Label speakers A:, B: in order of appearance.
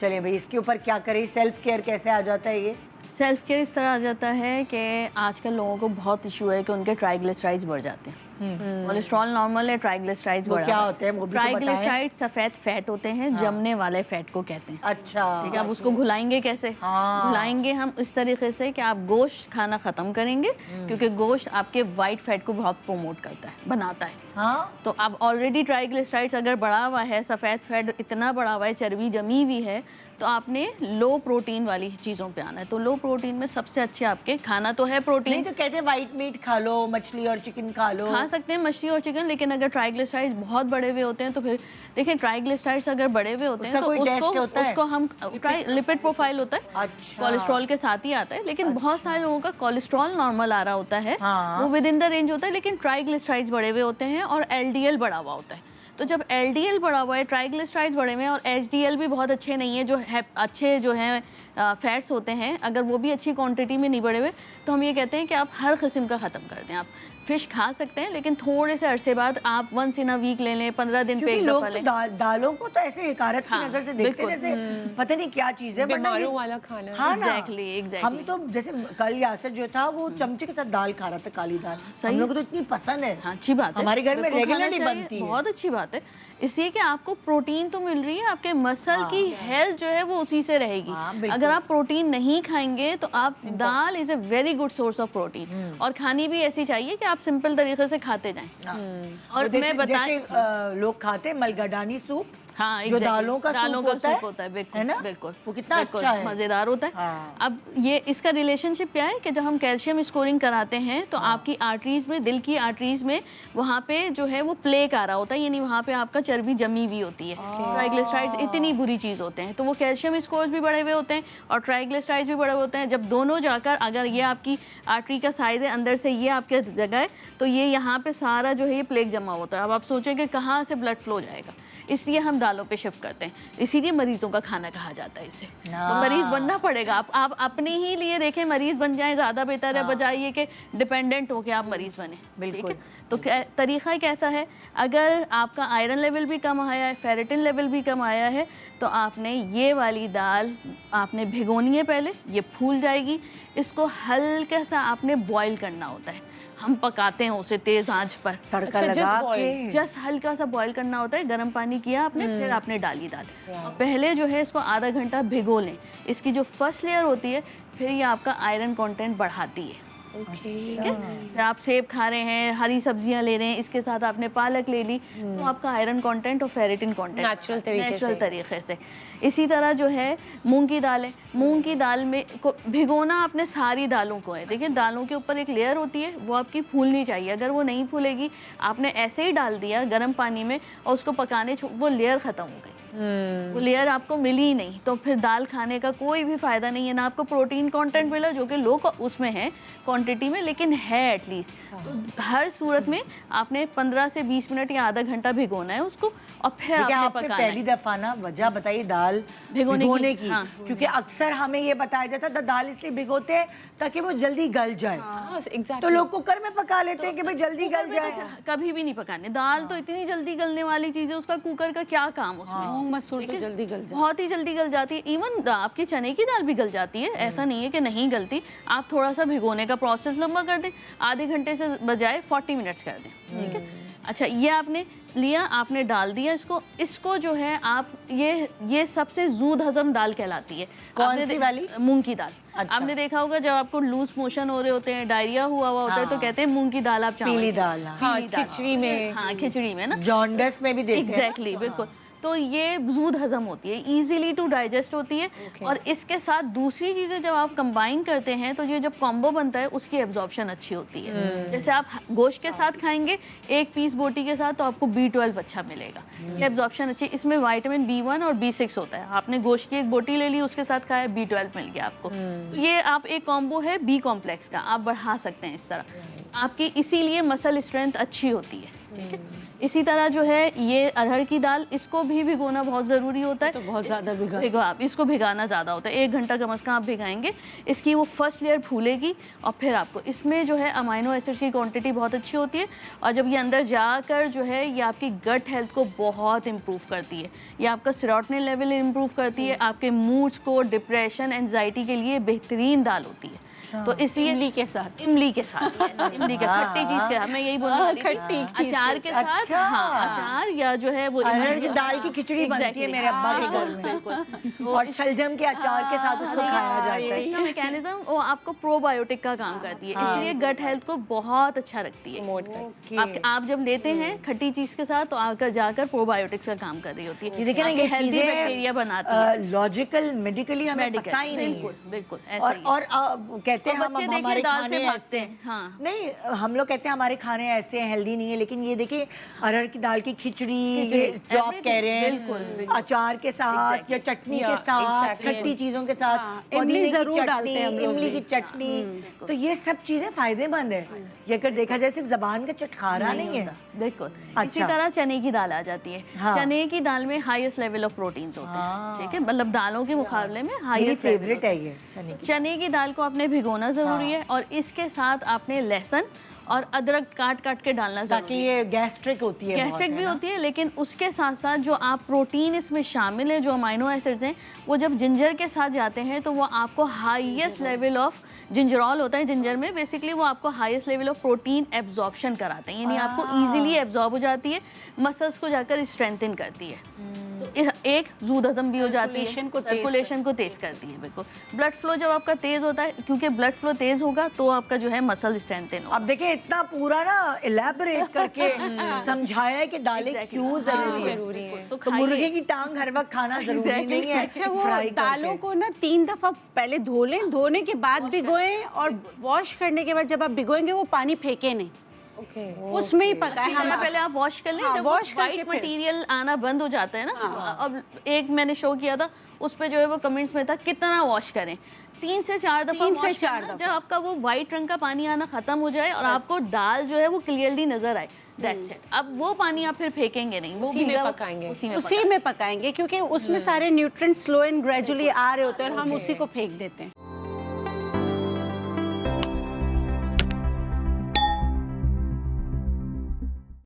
A: चलिए भाई, इसके ऊपर क्या करें? सेल्फ केयर कैसे आ जाता है ये?
B: सेल्फ केयर इस तरह आ जाता है कि आजकल लोगों को बहुत इशू है कि उनके ट्राइग्लिसराइड्स बढ़ जाते हैं। कोलेस्ट्रॉल नॉर्मल है, ट्राइग्लिसराइड्स बढ़ा
A: क्या होते हैं वो भी तो बताएं।
B: ट्राइग्लिसराइड्स सफ़ेद फैट होते हैं, जमने वाले फैट को कहते हैं।
A: अच्छा,
B: ठीक है, अब उसको घुलाएंगे कैसे? घुलाएंगे हम इस तरीके से कि आप गोश्त खाना ख़त्म करेंगे, क्योंकि गोश्त आपके वाइट फैट को बहुत प्रोमोट करता है, बनाता है। तो अब ऑलरेडी ट्राइग्लिसराइड्स अगर बढ़ा हुआ है, सफ़ेद फैट इतना बढ़ा हुआ है, चर्बी जमी हुई है, तो आपने लो प्रोटीन वाली चीज़ों पे आना है। तो लो प्रोटीन में सबसे अच्छे आपके खाना तो है प्रोटीन।
A: नहीं तो कहते हैं वाइट मीट खा लो, मछली और चिकन खा लो।
B: खा सकते हैं मछली और चिकन, लेकिन अगर ट्राइग्लिसराइड्स बहुत बड़े हुए होते हैं तो फिर देखिए, ट्राइग्लिसराइड्स अगर बड़े हुए होते हैं तो उसको हम लिपिड प्रोफाइल होता है,
A: अच्छा,
B: कोलेस्ट्रॉल के साथ ही आता है। लेकिन बहुत सारे लोगों का कोलेस्ट्रॉल नॉर्मल आ रहा होता है, वो विद इन द रेंज होता है, लेकिन ट्राइग्लिसराइड्स बढ़े हुए होते हैं और LDL बढ़ा हुआ होता है। तो जब LDL बढ़ा हुआ है, ट्राइग्लिसराइड्स बढ़े हुए हैं और HDL भी बहुत अच्छे नहीं है, जो है अच्छे जो हैं फैट्स होते हैं, अगर वो भी अच्छी क्वांटिटी में नहीं बढ़े हुए, तो हम ये कहते हैं कि आप हर किस्म का ख़त्म कर दें। आप फिश खा सकते हैं, लेकिन थोड़े से अरसे बाद आप वंस इन अ वीक ले लें, 15 दिन पे एक दफा लें।
A: दालों को तो ऐसे हिकारत की नजर से देखते हैं, जैसे पता नहीं क्या चीज है,
C: बीमारों वाला खाना।
A: हाँ ना,
B: एग्जैक्टली।
A: हम तो जैसे कल यासर जो था वो चमचे के साथ दाल खा रहा था, काली दाल। हम लोग को तो इतनी पसंद है।
B: हाँ, अच्छी बात है,
A: हमारे घर में रेगुलरली बनती है,
B: बहुत अच्छी बात है। इसलिए कि आपको प्रोटीन तो मिल रही है, आपके मसल की हेल्थ जो है वो उसी से रहेगी। अगर आप प्रोटीन नहीं खाएंगे तो आप dal is a very good source of protein, और खानी भी ऐसी चाहिए कि आप सिंपल तरीके से खाते जाएं। और मैं बताएं,
A: लोग खाते हैं मलगडानी सूप,
B: हाँ,
A: जो दालों का
B: सूप होता है, बिल्कुल,
A: है ना?
B: बिल्कुल,
A: वो कितना अच्छा है,
B: मजेदार होता है। अब ये इसका रिलेशनशिप क्या है कि जब हम कैल्शियम स्कोरिंग कराते हैं तो आपकी आर्टरीज में, दिल की आर्टरीज में, वहाँ पे जो है वो प्लेक आ रहा होता है, यानी वहाँ पे आपका चर्बी जमी हुई होती है। ट्राइग्लिसराइड्स इतनी बुरी चीज़ होते हैं, तो वो कैल्शियम स्कोर्स भी बढ़े हुए होते हैं और ट्राइग्लिसराइड्स भी बढ़े हुए होते हैं। जब दोनों जाकर, अगर ये आपकी आर्टरी का साइड है, अंदर से ये आपके जगह है, तो ये यहाँ पे सारा जो है ये प्लेक जमा होता है। अब आप सोचें कि कहाँ से ब्लड फ्लो जाएगा, इसलिए हम दालों पे शिफ्ट करते हैं। इसीलिए मरीजों का खाना कहा जाता है इसे। तो मरीज बनना पड़ेगा, आप अपने ही लिए देखें, मरीज बन जाएं, ज़्यादा बेहतर है, बजाय ये कि डिपेंडेंट हो के आप मरीज बने।
A: बिल्कुल।
B: तो तरीक़ा कैसा है, अगर आपका आयरन लेवल भी कम आया है, फेरेटिन लेवल भी कम आया है, तो आपने ये वाली दाल आपने भिगोनी है पहले, ये फूल जाएगी, इसको हल्का सा आपने बॉईल करना होता है। हम पकाते हैं उसे तेज आंच पर,
A: तड़का लगा के
B: जस्ट हल्का सा बॉईल करना होता है। गरम पानी किया आपने, फिर आपने डाली दाल, और पहले जो है इसको आधा घंटा भिगो लें। इसकी जो फर्स्ट लेयर होती है, फिर ये आपका आयरन कंटेंट बढ़ाती है। ठीक है, फिर आप सेब खा रहे हैं, हरी सब्जियां ले रहे हैं, इसके साथ आपने पालक ले ली, तो आपका आयरन कंटेंट और फेरेटिन कंटेंट
C: नेचुरल
B: तरीके से। इसी तरह जो है मूंग की दाल है, मूंग की दाल में को भिगोना आपने सारी दालों को है। देखिए, दालों के ऊपर एक लेयर होती है, वो आपकी फूलनी चाहिए। अगर वो नहीं फूलेगी, आपने ऐसे ही डाल दिया गर्म पानी में और उसको पकाने, वो लेयर ख़त्म हो गई, वो लेयर आपको मिली ही नहीं, तो फिर दाल खाने का कोई भी फ़ायदा नहीं है। ना आपको प्रोटीन कंटेंट मिला, जो कि लो उसमें है क्वांटिटी में, लेकिन है एटलीस्ट। तो हर सूरत में आपने 15 से 20 मिनट या आधा घंटा भिगोना है उसको, और फिर आपने पकाना है।
A: पहली दफा ना वजह बताइए दाल भिगोने की, क्योंकि अक्सर हमें ये बताया जाता है दाल इसलिए भिगोते हैं ताकि वो जल्दी गल जाए। तो लोग कुकर में पका लेते हैं कि भाई जल्दी गल जाए।
B: कभी भी नहीं पकाने दाल, तो इतनी जल्दी गलने वाली चीज़ है, उसका कुकर का क्या काम उसमें।
C: मसूर तो जल्दी गल जाती है,
B: बहुत ही जल्दी गल जाती है। इवन आपकी चने की दाल भी गल जाती है, ऐसा नहीं है कि नहीं गलती। आप थोड़ा सा भिगोने का प्रोसेस लंबा कर दें, आधे घंटे से बजाय 40 मिनट्स कर दें। ठीक है, अच्छा, ये आपने लिया, आपने डाल दिया इसको जो है आप ये सबसे जूद हजम दाल कहलाती है।
A: कौन सी वाली?
B: मूंग की दाल।
A: अच्छा।
B: आपने देखा होगा जब आपको लूज मोशन हो रहे होते हैं, डायरिया हुआ होता है, तो कहते हैं मूंग की दाल आप चावल,
A: पीली दाल,
C: खिचड़ी में,
B: हाँ खिचड़ी में ना,
A: जॉन्डिस में भी देते हैं।
B: एग्जैक्टली, बिल्कुल। तो ये जूद हजम होती है, इजीली टू डाइजेस्ट होती है। और इसके साथ दूसरी चीज़ें जब आप कंबाइन करते हैं, तो ये जब कॉम्बो बनता है उसकी एब्जॉर्प्शन अच्छी होती है। जैसे आप गोश्त के साथ खाएंगे एक पीस बोटी के साथ, तो आपको B12 अच्छा मिलेगा, ये एब्जॉर्प्शन अच्छी। इसमें विटामिन B1 और B6 होता है। आपने गोश्त की एक बोटी ले ली, उसके साथ खाया, B12 मिल गया आपको। तो ये आप एक कॉम्बो है B कॉम्प्लेक्स का, आप बढ़ा सकते हैं इस तरह। आपकी इसीलिए मसल स्ट्रेंथ अच्छी होती है। ठीक है। इसी तरह जो है ये अरहर की दाल, इसको भी भिगोना बहुत ज़रूरी होता है।
C: तो बहुत ज़्यादा
B: भिगो आप इसको भिगाना ज़्यादा होता है, 1 घंटा कम से कम आप भिगाएंगे। इसकी वो फर्स्ट लेयर फूलेगी और फिर आपको इसमें जो है अमाइनो एसिड्स की क्वांटिटी बहुत अच्छी होती है, और जब ये अंदर जाकर जो है ये आपकी गट हेल्थ को बहुत इम्प्रूव करती है। ये आपका सेरोटोनिन लेवल इम्प्रूव करती है, आपके मूड्स को, डिप्रेशन, एंजाइटी के लिए बेहतरीन दाल होती है। तो इसलिए
C: इमली के साथ
B: इमली के साथ इमली के खट्टी चीज के साथ, मैं यही बोलने वाली थी।
C: खट्टी चीज
B: अचार के साथ,
A: अच्छा।
B: हाँ, अचार या जो है वो
A: अरहर की दाल की खिचड़ी बनती है मेरे अब्बा के घर में, और शलजम के अचार के साथ उसको खाया जाता है।
B: इसका मैकेनिज्म वो आपको प्रोबायोटिक का काम करती है, इसलिए गट हेल्थ को बहुत अच्छा रखती है। आप जब लेते हैं खट्टी चीज के साथ तो आकर जाकर प्रोबायोटिक्स का काम कर रही होती है।
A: ये देखिए ना, ये
B: हेल्दी बैक्टीरिया बनाती है,
A: लॉजिकल मेडिकली हमें पता ही नहीं है।
B: बिल्कुल बिल्कुल ऐसा ही है।
A: और कहते हैं हम हमारे
B: दाल
A: खाने
B: से भागते
A: ऐसे
B: हैं, हाँ।
A: नहीं, हम लोग कहते हैं हमारे खाने ऐसे हैं, हेल्दी नहीं है, लेकिन ये देखिए अरहर की दाल की खिचड़ी, ये जो आप कह रहे हैं,
B: बिल्कुल
A: अचार के साथ या चटनी के साथ, खट्टी चीजों के साथ,
C: इमली जरूर डालते हैं हम लोग
A: इमली की चटनी, तो ये सब चीजें फायदेमंद है। ये अगर देखा जाए सिर्फ जबान का चटखारा नहीं है।
B: बिल्कुल।
A: अच्छा।
B: इसी तरह चने की दाल आ जाती है।
A: हाँ।
B: चने की दाल में हाईएस्ट लेवल ऑफ प्रोटीन्स होते हैं, ठीक है, मतलब दालों के मुकाबले में
A: मेरी
B: हाईएस्ट
A: फेवरेट है ये चने की।
B: चने की दाल को आपने भिगोना जरूरी है, और इसके साथ आपने लहसुन और अदरक काट काट के डालना
A: ताकि
B: जरूरी है।
A: ये गैस्ट्रिक होती है,
B: गैस्ट्रिक भी होती है, लेकिन उसके साथ साथ जो आप प्रोटीन इसमें शामिल है, जो अमाइनो एसिड्स हैं, वो जब जिंजर के साथ जाते हैं तो वो आपको हाईएस्ट लेवल ऑफ जिंजरॉल होता है जिंजर में, बेसिकली वो आपको highest level of protein absorption कराते हैं, यानी आपको इजीली एब्जॉर्ब हो जाती है, मसल्स को जाकर स्ट्रेंथन करती है, तो एक जूद हजम भी हो जाती है, सर्कुलेशन को तेज करती है। बिल्कुल। ब्लड फ्लो जब आपका तेज होता है, क्योंकि ब्लड फ्लो तेज होगा तो आपका जो है मसल स्ट्रेंथन होगा।
A: अब देखिए इतना पूरा ना इलेबोरेट करके समझाया है कि दालें क्यों जरूरी है। तो मुर्गे की टांग हर वक्त खाना जरूरी नहीं है।
C: अच्छा, वो दालों को ना 3 दफा पहले धो लें, धोने के बाद भिगोएं, और वॉश करने के बाद जब आप भिगोएंगे वो पानी फेंके नहीं, उसमें ही पकाएं।
B: हम पहले आप वॉश कर लें, जब वॉश वाइट मटेरियल आना बंद हो जाता है ना, अब एक मैंने शो किया था, उस पे जो है वो कमेंट्स में था कितना वॉश करें, 3 से 4 दफा वॉश करना, जब आपका वो वाइट रंग का पानी आना खत्म हो जाए और आपको दाल जो है वो क्लियरली नजर आए, दैट्स इट। अब वो पानी आप फिर फेंकेंगे नहीं, वो
C: उसी में पकाएंगे,
B: उसी में
C: पकाएंगे, क्योंकि उसमें सारे न्यूट्रिएंट्स स्लो एंड ग्रेजुअली आ रहे होते हैं और हम उसी को फेंक देते हैं।